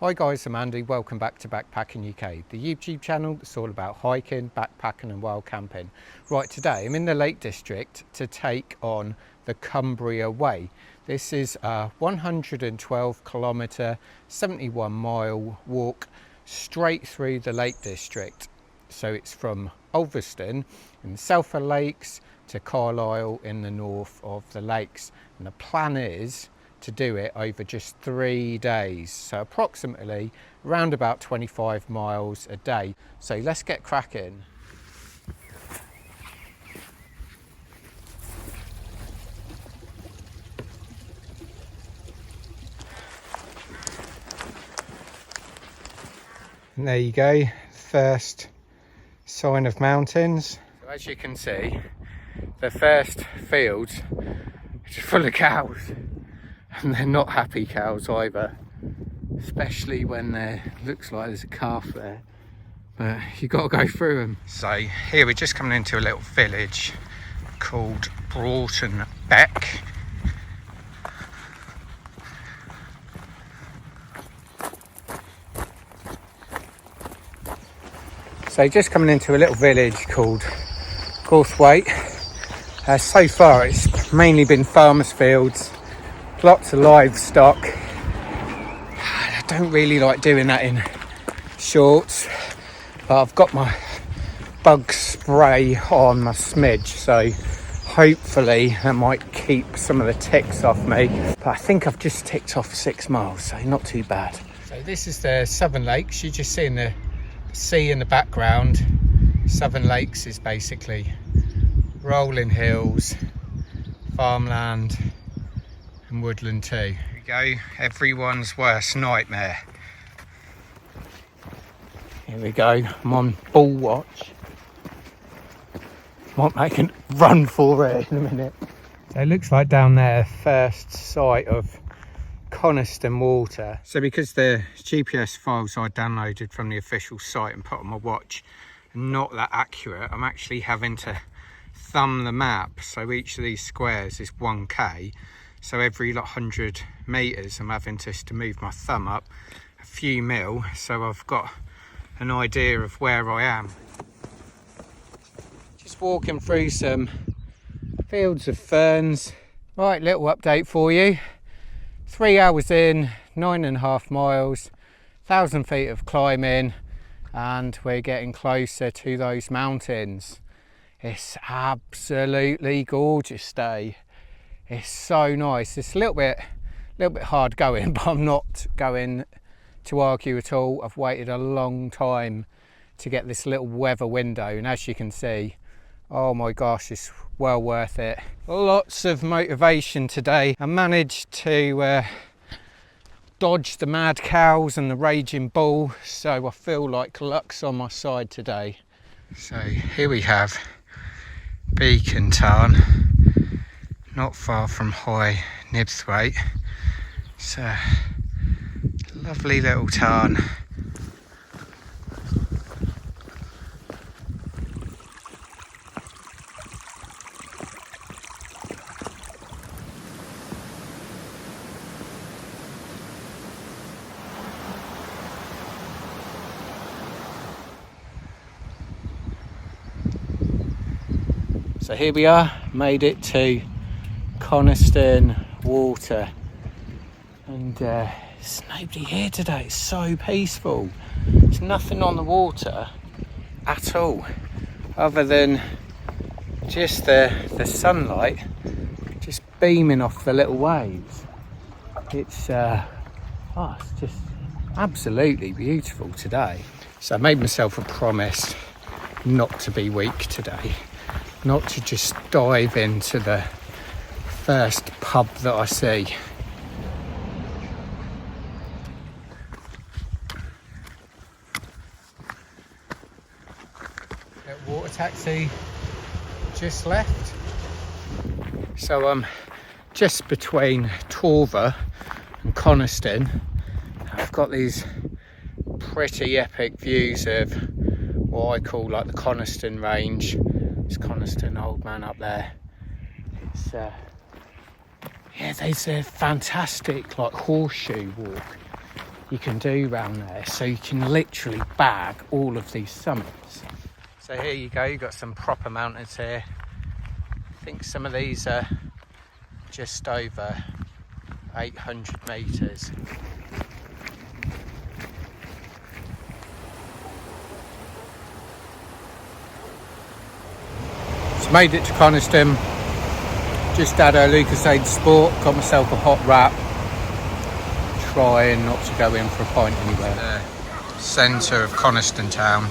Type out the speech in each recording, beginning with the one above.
Hi guys, I'm Andy, welcome back to Backpacking UK, the YouTube channel that's all about hiking, backpacking and wild camping. Right, today I'm in the Lake District to take on the Cumbria Way. This is a 112 kilometre, 71 mile walk straight through the Lake District. So it's from Ulverston in the south of Lakes to Carlisle in the north of the Lakes. And the plan is to do it over just 3 days, so approximately around about 25 miles a day. So let's get cracking. And there you go, first sign of mountains. So as you can see, the first fields are full of cows. And they're not happy cows either, especially when there looks like there's a calf there, but you've got to go through them. So here we're just coming into a little village called Broughton Beck. So just coming into a little village called Wainwright. So far it's mainly been farmers' fields. Lots of livestock. I don't really like doing that in shorts, but I've got my bug spray on my smidge, so hopefully that might keep some of the ticks off me. But I think I've just ticked off 6 miles, so not too bad. So this is the Southern Lakes. You just see in the sea in the background. Southern Lakes is basically rolling hills, farmland and woodland too. Here we go, everyone's worst nightmare. Here we go, I'm on bull watch. Might make a run for it in a minute. So it looks like down there, first sight of Coniston Water. So because the GPS files I downloaded from the official site and put on my watch are not that accurate, I'm actually having to thumb the map. So each of these squares is 1k. So every 100 metres I'm having to move my thumb up a few mil, so I've got an idea of where I am. Just walking through some fields of ferns. Right, little update for you. 3 hours in, 9.5 miles, 1,000 feet of climbing, and we're getting closer to those mountains. It's absolutely gorgeous day. It's so nice. It's a little bit hard going, but I'm not going to argue at all. I've waited a long time to get this little weather window, and as you can see, oh my gosh, it's well worth it. Lots of motivation today. I managed to dodge the mad cows and the raging bull, so I feel like luck's on my side today. So here we have Beacon Tarn, not far from High Nibthwaite. It's a lovely little tarn. So here we are, made it to Coniston Water, and there's nobody here today. It's so peaceful. There's nothing on the water at all, other than just the sunlight just beaming off the little waves. It's just absolutely beautiful today. So I made myself a promise not to be weak today, not to just dive into the first pub that I see. Water taxi just left. So I'm just between Torver and Coniston. I've got these pretty epic views of what I call like the Coniston range. It's Coniston Old Man up there. It's yeah, there's a fantastic like horseshoe walk you can do around there, so you can literally bag all of these summits. So here you go, you've got some proper mountains here. I think some of these are just over 800 metres. So made it to Coniston, just had a Lucasade Sport, got myself a hot wrap, trying not to go in for a pint anywhere. The centre of Coniston town.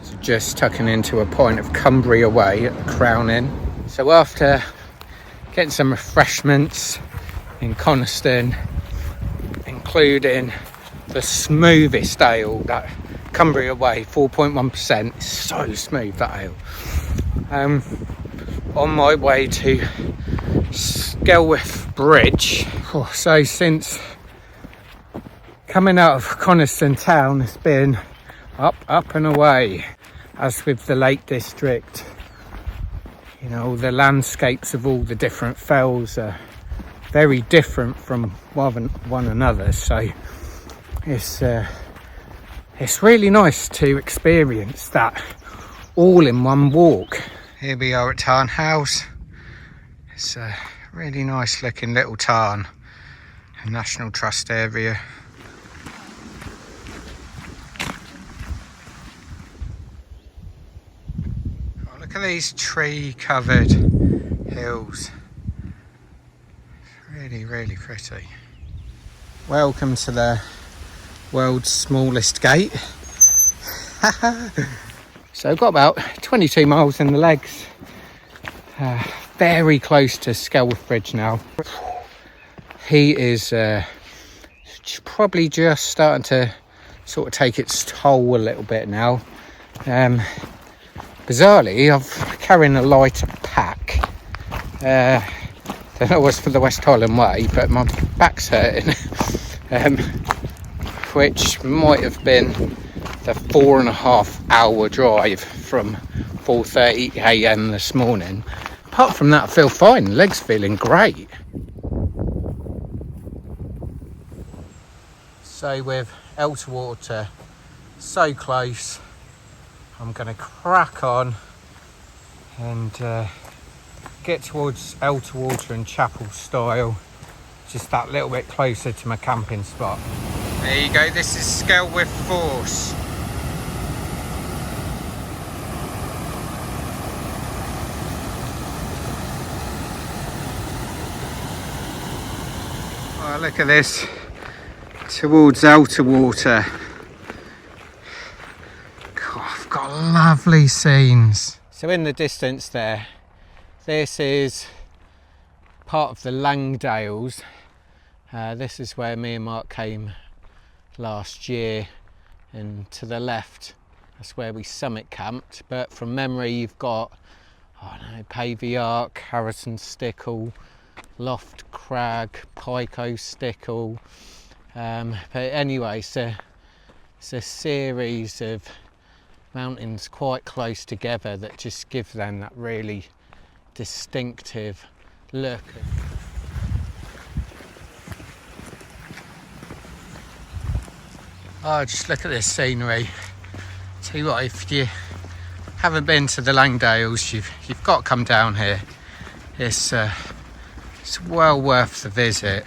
So just tucking into a pint of Cumbria Way at the Crown Inn. So after getting some refreshments in Coniston, including the smoothest ale, that Cumbria Way, 4.1%, it's so smooth, that ale. On my way to Skelwith Bridge. So since coming out of Coniston town, it's been up and away. As with the Lake District, you know, the landscapes of all the different fells are very different from one another, so it's really nice to experience that all in one walk. Here we are at Tarn House. It's a really nice looking little tarn, a National Trust area. Oh, look at these tree covered hills. It's really, really pretty. Welcome to the world's smallest gate. So I've got about 22 miles in the legs. Very close to Skelwith Bridge now. He is probably just starting to sort of take its toll a little bit now. Bizarrely, I'm carrying a lighter pack than I was for the West Highland Way, but my back's hurting. Which might have been the 4.5 hour drive from 4:30 AM this morning. Apart from that, I feel fine, legs feeling great. So with Elterwater so close, I'm going to crack on and get towards Elterwater and Chapel Stile, just that little bit closer to my camping spot. There you go, this is Skelwith Force. Oh, look at this, towards Elterwater. God, I've got lovely scenes. So in the distance there, this is part of the Langdales. This is where me and Mark came last year, and to the left that's where we summit camped, but from memory you've got, I don't know, Pavey Ark, Harrison Stickle, Loft Crag, Pico Stickle, but anyway, it's a series of mountains quite close together that just give them that really distinctive look. Oh, just look at this scenery. Tell you what, if you haven't been to the Langdales, you've got to come down here. It's well worth the visit.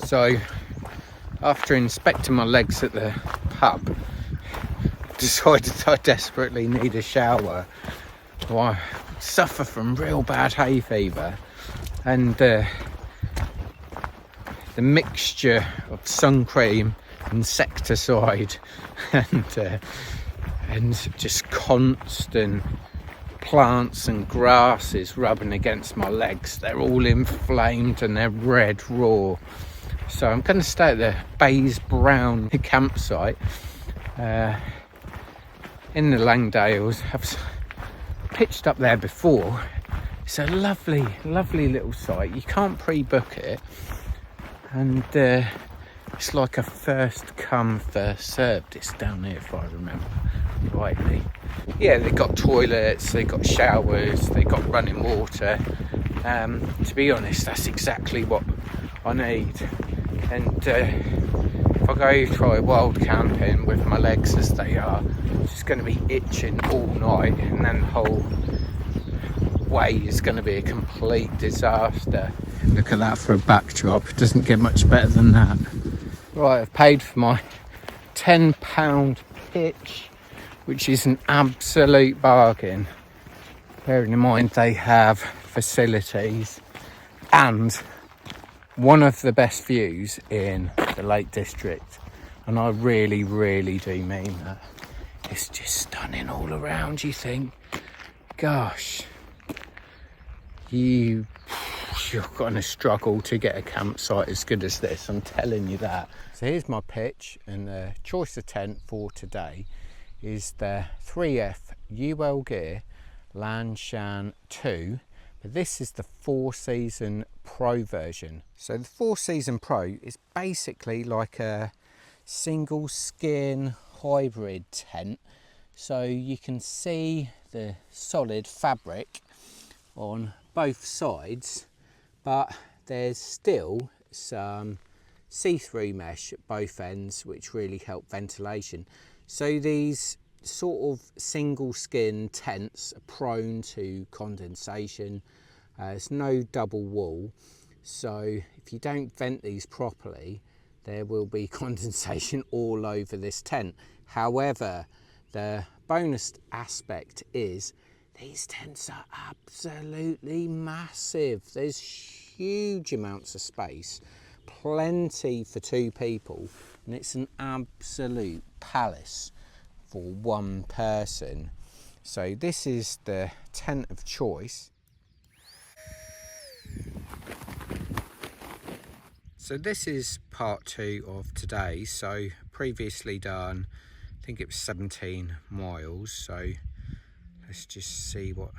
So, after inspecting my legs at the pub, decided I desperately need a shower. I suffer from real bad hay fever, and the mixture of sun cream, insecticide, and just constant plants and grasses rubbing against my legs. They're all inflamed and they're red raw. So I'm going to stay at the Bays Brown campsite in the Langdales. I've pitched up there before. It's a lovely, lovely little site. You can't pre-book it, and it's like a first come, first served. It's down here, if I remember rightly. Yeah, they've got toilets, they've got showers, they've got running water. To be honest, that's exactly what I need. And if I go try wild camping with my legs as they are, it's just going to be itching all night, and then the whole way is going to be a complete disaster. Look at that for a backdrop. It doesn't get much better than that. Right, I've paid for my £10 pitch, which is an absolute bargain. Bearing in mind they have facilities and one of the best views in the Lake District. And I really, really do mean that. It's just stunning all around. You think, gosh, you're going to struggle to get a campsite as good as this, I'm telling you that. So here's my pitch, and the choice of tent for today is the 3F UL Gear Lanshan 2, but this is the 4-season Pro version. So the 4-season Pro is basically like a single skin hybrid tent, so you can see the solid fabric on both sides, but there's still some see-through mesh at both ends which really help ventilation. So these sort of single skin tents are prone to condensation. There's no double wall, so if you don't vent these properly, there will be condensation all over this tent. However, the bonus aspect is these tents are absolutely massive. There's huge amounts of space, plenty for 2 people, and it's an absolute palace for 1 person. So this is the tent of choice. So this is part 2 of today. So previously done, I think it was 17 miles. So let's just see what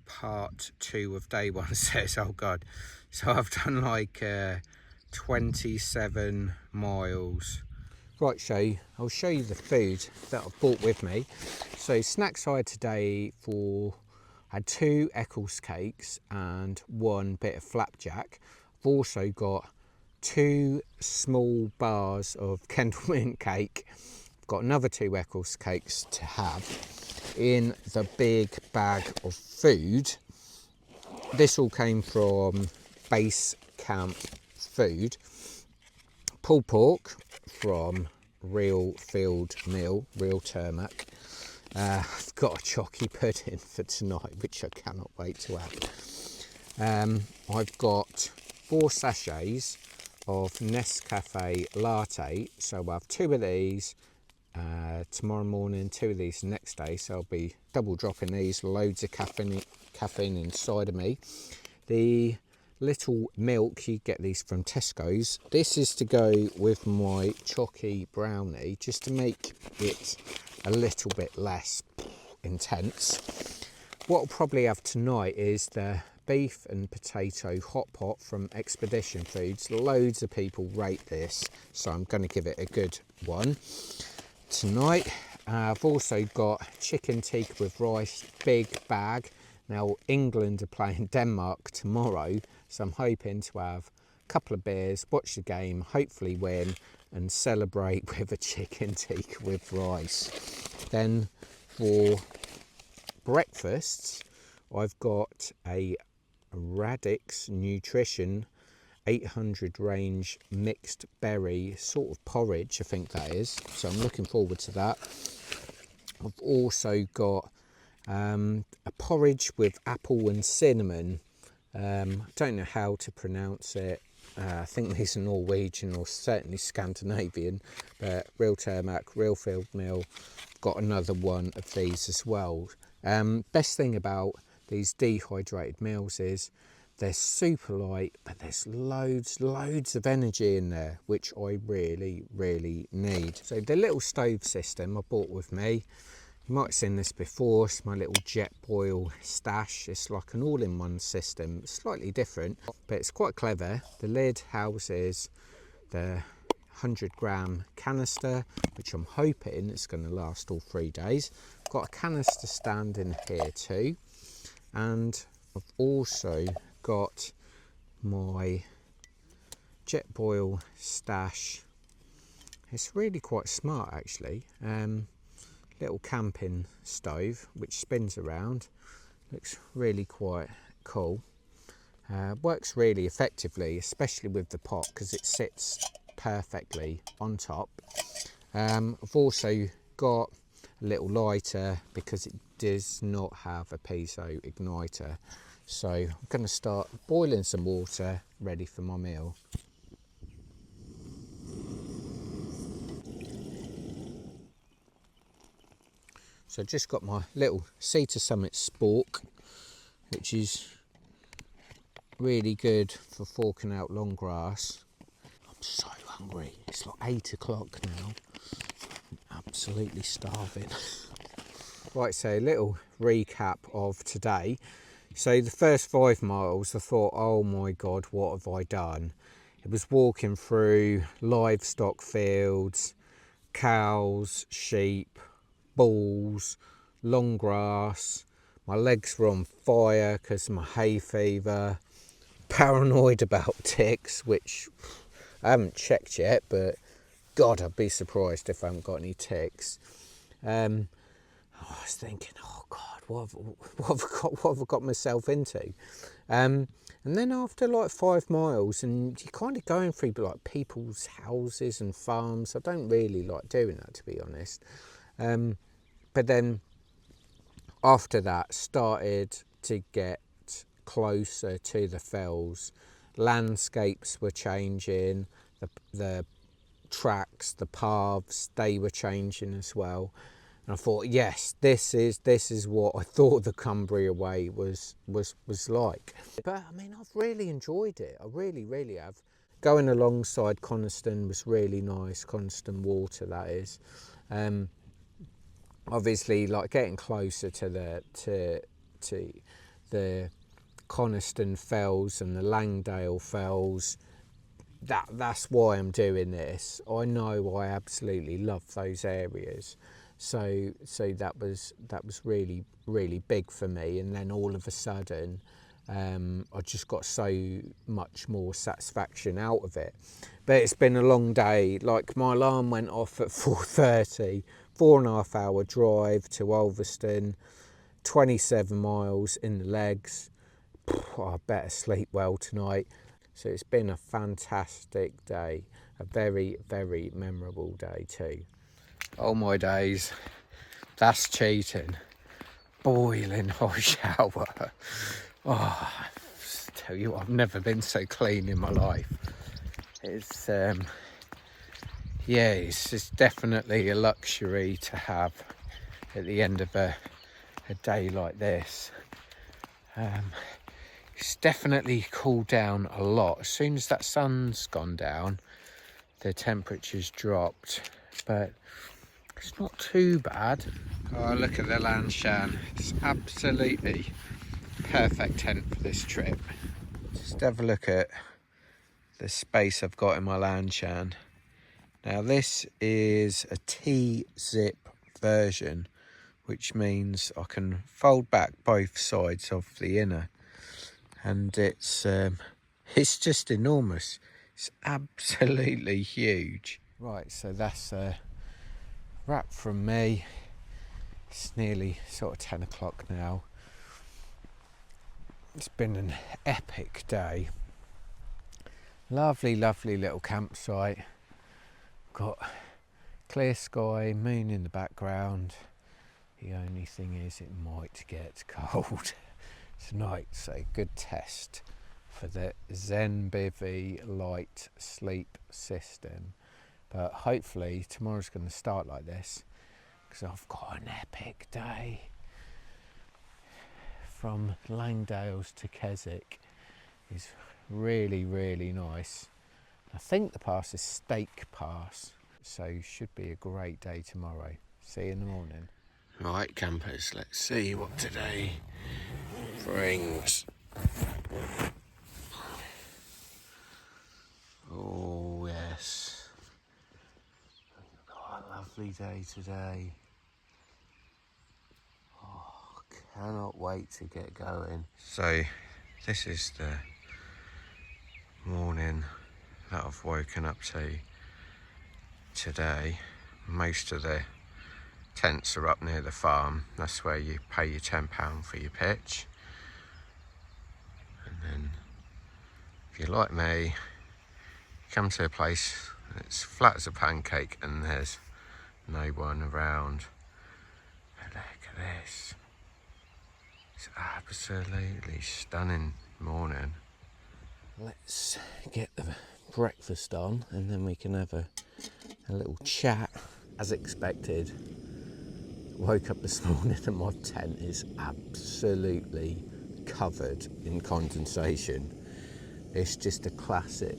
part 2 of day 1 says. Oh God. So I've done like 27 miles. Right, I'll show you the food that I've brought with me. So snacks I had today I had 2 Eccles cakes and 1 bit of flapjack. I've also got 2 small bars of Kendal mint cake. I've got another 2 Eccles cakes to have in the big bag of food. This all came from Base Camp Food. Pulled pork from Real Field Mill, Real Turmac. I've got a chocky pudding for tonight, which I cannot wait to have. I've got 4 sachets of Nescafe latte, so I'll have 2 of these tomorrow morning, 2 of these the next day, so I'll be double dropping these, loads of caffeine inside of me. The little milk, you get these from Tesco's. This is to go with my chocky brownie, just to make it a little bit less intense. What I'll probably have tonight is the beef and potato hot pot from Expedition Foods. Loads of people rate this, so I'm going to give it a good one tonight. I've also got chicken tikka with rice, big bag. Now England are playing Denmark tomorrow, so I'm hoping to have a couple of beers, watch the game, hopefully win, and celebrate with a chicken tikka with rice. Then for breakfasts, I've got a Radix Nutrition 800 range mixed berry sort of porridge, I think that is, so I'm looking forward to that. I've also got a porridge with apple and cinnamon. I don't know how to pronounce it. I think these are Norwegian or certainly Scandinavian, but Real Turmac, Real Field Mill. Got another one of these as well. Best thing about these dehydrated meals is They're super light, but there's loads of energy in there, which I really need. So the little stove system I bought with me, you might have seen this before, it's my little jet boil stash. It's like an all-in-one system, slightly different, but it's quite clever. The lid houses the 100-gram canister, which I'm hoping is going to last all 3 days. I've got a canister stand in here too, and I've also got my jet boil stash. It's really quite smart actually. Little camping stove which spins around, looks really quite cool. Works really effectively, especially with the pot, because it sits perfectly on top. I've also got a little lighter because it does not have a piezo igniter. So I'm going to start boiling some water ready for my meal. So I've just got my little Cedar Summit spork, which is really good for forking out long grass. I'm so hungry. It's like 8 o'clock now. I'm absolutely starving. Right, so a little recap of today. So the first 5 miles, I thought, oh my God, what have I done? It was walking through livestock fields, cows, sheep, bulls, long grass. My legs were on fire because of my hay fever. Paranoid about ticks, which I haven't checked yet, but God, I'd be surprised if I haven't got any ticks. I was thinking, oh God, what have I got myself into? And then after like 5 miles, and you're kind of going through like people's houses and farms. I don't really like doing that, to be honest. But then after that, started to get closer to the fells. Landscapes were changing, the tracks, the paths, they were changing as well. And I thought, yes, this is what I thought the Cumbria Way was like. But I mean, I've really enjoyed it. I really have. Going alongside Coniston was really nice. Coniston Water, that is. Obviously, like getting closer to the Coniston Fells and the Langdale Fells. That's why I'm doing this. I know I absolutely love those areas. So that was really big for me, and then all of a sudden I just got so much more satisfaction out of it. But it's been a long day. Like, my alarm went off at 4:30, 4.5 hour drive to Ulverston, 27 miles in the legs. I better sleep well tonight. So it's been a fantastic day, a very memorable day too. Oh my days, that's cheating. Boiling hot shower. Oh, I tell you what, I've never been so clean in my life. It's yeah, it's definitely a luxury to have at the end of a day like this. It's definitely cooled down a lot. As soon as that sun's gone down, the temperature's dropped, but it's not too bad. Oh, look at the Lanshan. It's absolutely perfect tent for this trip. Just have a look at the space I've got in my Lanshan. Now, this is a T-zip version, which means I can fold back both sides of the inner, and it's just enormous. It's absolutely huge. Right, so that's a wrap from me. It's nearly sort of 10 o'clock now. It's been an epic day. Lovely little campsite. Got clear sky, moon in the background. The only thing is it might get cold tonight, so good test for the Zen Bivy light sleep system. But hopefully tomorrow's going to start like this, because I've got an epic day from Langdales to Keswick. is really, really nice. I think the pass is Stake Pass, so should be a great day tomorrow. See you in the morning. Right, campers, let's see what today brings. Oh yes, oh, a lovely day today. Oh, cannot wait to get going. So this is the morning that I've woken up to today. Most of the tents are up near the farm. That's where you pay your £10 for your pitch. And then if you're like me, you come to a place that's flat as a pancake and there's no one around. But look at this. It's absolutely stunning morning. Let's get the breakfast on and then we can have a little chat. As expected, woke up this morning and my tent is absolutely covered in condensation. It's just a classic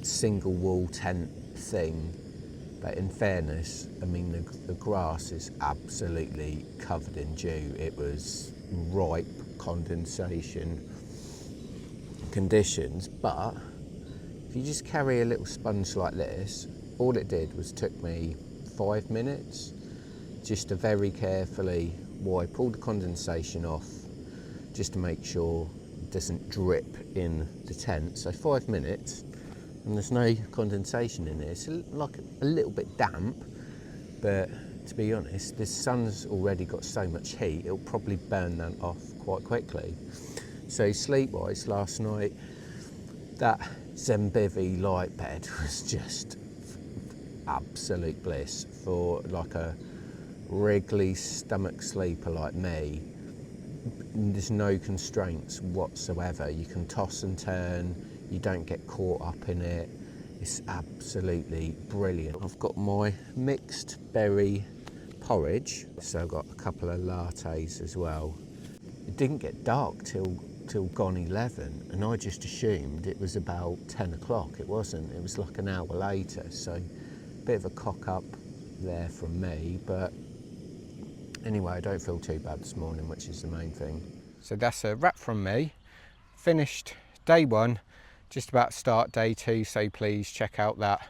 single wall tent thing, but in fairness, I mean the grass is absolutely covered in dew. It was ripe condensation conditions, but if you just carry a little sponge like this, all it did was took me 5 minutes just to very carefully wipe all the condensation off, just to make sure it doesn't drip in the tent. So 5 minutes and there's no condensation in there. It's like a little bit damp, but to be honest, the sun's already got so much heat, it'll probably burn that off quite quickly. So sleep-wise, last night, that Zembivvy light bed was just absolute bliss for like a wriggly stomach sleeper like me. There's no constraints whatsoever. You can toss and turn, you don't get caught up in it. It's absolutely brilliant. I've got my mixed berry porridge, so I've got a couple of lattes as well. It didn't get dark till gone 11, and I just assumed it was about 10 o'clock. It wasn't, it was like an hour later, so a bit of a cock up there from me, but anyway, I don't feel too bad this morning, which is the main thing. So that's a wrap from me. Finished day one, just about to start day two, so please check out that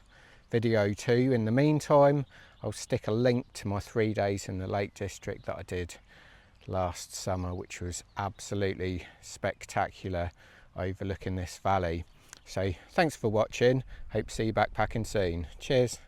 video too. In the meantime, I'll stick a link to my 3 days in the Lake District that I did last summer, which was absolutely spectacular, overlooking this valley. So thanks for watching, hope to see you backpacking soon. Cheers.